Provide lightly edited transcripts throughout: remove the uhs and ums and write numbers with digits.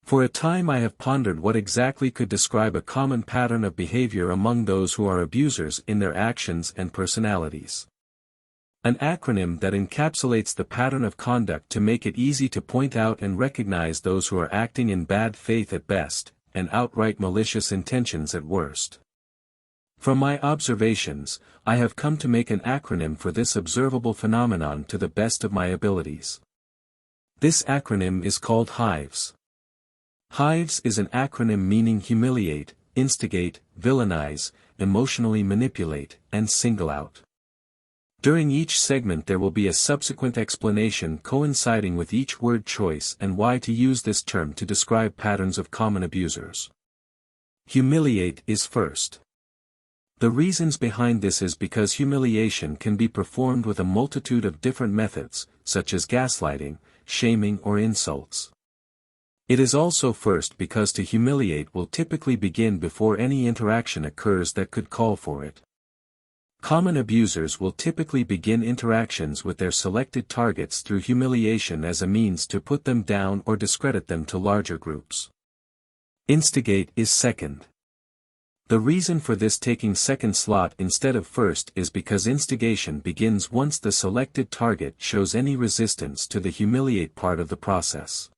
For a time I have pondered what exactly could describe a common pattern of behavior among those who are abusers in their actions and personalities. An acronym that encapsulates the pattern of conduct to make it easy to point out and recognize those who are acting in bad faith at best, and outright malicious intentions at worst. From my observations, I have come to make an acronym for this observable phenomenon to the best of my abilities. This acronym is called H.I.V.E.S. H.I.V.E.S is an acronym meaning humiliate, instigate, villainize, emotionally manipulate, and single out. During each segment there will be a subsequent explanation coinciding with each word choice and why to use this term to describe patterns of common abusers. Humiliate is first. The reasons behind this is because humiliation can be performed with a multitude of different methods, such as gaslighting, shaming or insults. It is also first because to humiliate will typically begin before any interaction occurs that could call for it. Common abusers will typically begin interactions with their selected targets through humiliation as a means to put them down or discredit them to larger groups. Instigate is second. The reason for this taking second slot instead of first is because instigation begins once the selected target shows any resistance to the humiliate part of the process.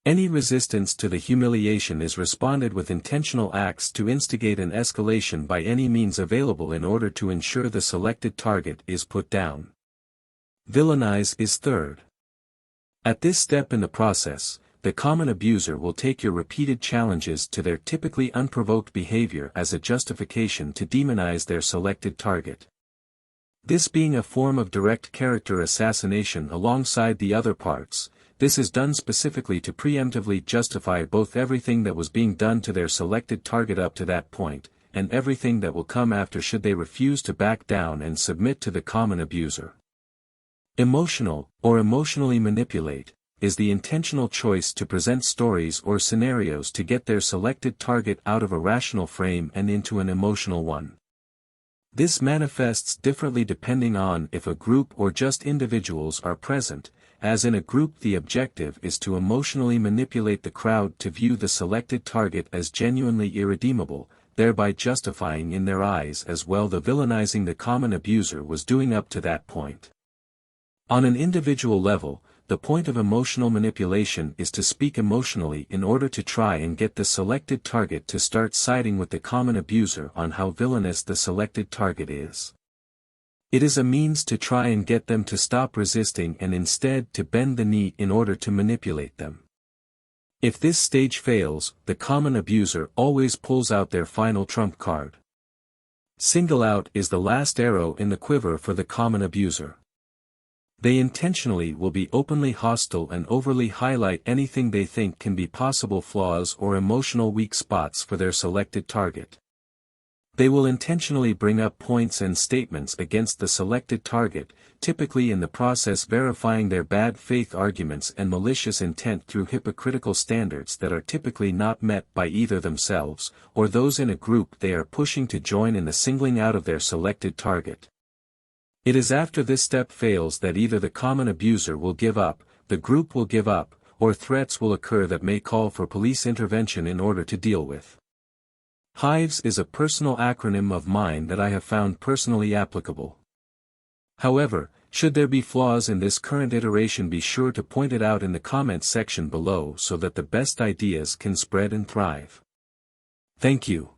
Any resistance to the humiliation is responded with intentional acts to instigate an escalation by any means available in order to ensure the selected target is put down. Villainize is third. At this step in the process, the common abuser will take your repeated challenges to their typically unprovoked behavior as a justification to demonize their selected target. This being a form of direct character assassination alongside the other parts, this is done specifically to preemptively justify both everything that was being done to their selected target up to that point, and everything that will come after should they refuse to back down and submit to the common abuser. Emotional, or emotionally manipulate, is the intentional choice to present stories or scenarios to get their selected target out of a rational frame and into an emotional one. This manifests differently depending on if a group or just individuals are present, as in a group the objective is to emotionally manipulate the crowd to view the selected target as genuinely irredeemable, thereby justifying in their eyes as well the villainizing the common abuser was doing up to that point. On an individual level, the point of emotional manipulation is to speak emotionally in order to try and get the selected target to start siding with the common abuser on how villainous the selected target is. It is a means to try and get them to stop resisting and instead to bend the knee in order to manipulate them. If this stage fails, the common abuser always pulls out their final trump card. Single out is the last arrow in the quiver for the common abuser. They intentionally will be openly hostile and overly highlight anything they think can be possible flaws or emotional weak spots for their selected target. They will intentionally bring up points and statements against the selected target, typically in the process verifying their bad faith arguments and malicious intent through hypocritical standards that are typically not met by either themselves, or those in a group they are pushing to join in the singling out of their selected target. It is after this step fails that either the common abuser will give up, the group will give up, or threats will occur that may call for police intervention in order to deal with. H.I.V.E.S is a personal acronym of mine that I have found personally applicable. However, should there be flaws in this current iteration, be sure to point it out in the comments section below so that the best ideas can spread and thrive. Thank you.